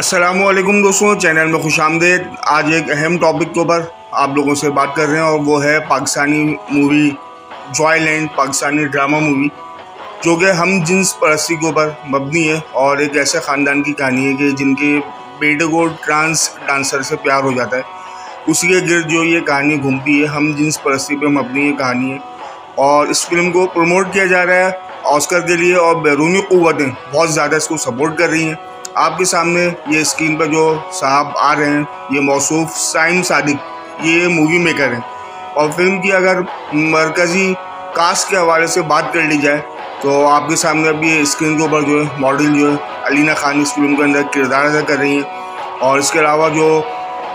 अस्सलामुअलैकुम दोस्तों, चैनल में खुशामदीद। आज एक अहम टॉपिक के ऊपर आप लोगों से बात कर रहे हैं और वो है Pakistani movie Joyland, Pakistani drama movie जो कि हम जिन्स परस्ती के ऊपर मबनी है और एक ऐसे ख़ानदान की कहानी है कि जिनके बेटे को ट्रांस डांसर से प्यार हो जाता है। उसी के गिर्द जो ये कहानी घूमती है, हम जिन्स परस्ती पे मबनी ये कहानी है और इस फिल्म को प्रमोट किया जा रहा है ऑस्कर के लिए और बैरूनी क़ुव्वतें बहुत ज़्यादा इसको सपोर्ट कर रही हैं। आपके सामने ये स्क्रीन पर जो साहब आ रहे हैं, ये मौसूफ साइम सादिक, ये मूवी मेकर हैं। और फिल्म की अगर मरकज़ी कास्ट के हवाले से बात कर ली जाए तो आपके सामने अभी स्क्रीन के ऊपर जो है मॉडल जो है अलीना खान इस फिल्म के अंदर किरदार अदा कर रही हैं और इसके अलावा जो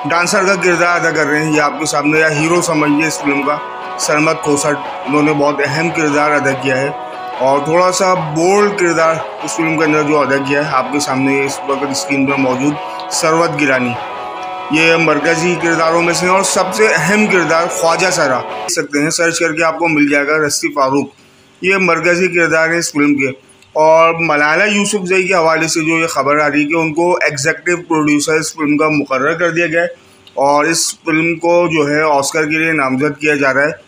डांसर का किरदार अदा कर रहे हैं ये आपके सामने, या हीरो समझिए इस फिल्म का, सरमद खोसट, उन्होंने बहुत अहम किरदार अदा किया है और थोड़ा सा बोल्ड किरदार इस फिल्म के अंदर जो अदा किया है आपके सामने इस वक्त स्क्रीन पर मौजूद सरवत गिलानी, ये मरकज़ी किरदारों में से और सबसे अहम किरदार ख्वाजा सरा देख सकते हैं, सर्च करके आपको मिल जाएगा। रस्सी फारूक ये मरकज़ी किरदार है इस फिल्म के। और मलाला यूसुफजई के हवाले से जो ये खबर आ रही है कि उनको एग्जीक्यूटिव प्रोड्यूसर इस फिल्म का मुकर्रर कर दिया गया है और इस फिल्म को जो है ऑस्कर के लिए नामजद किया जा रहा है।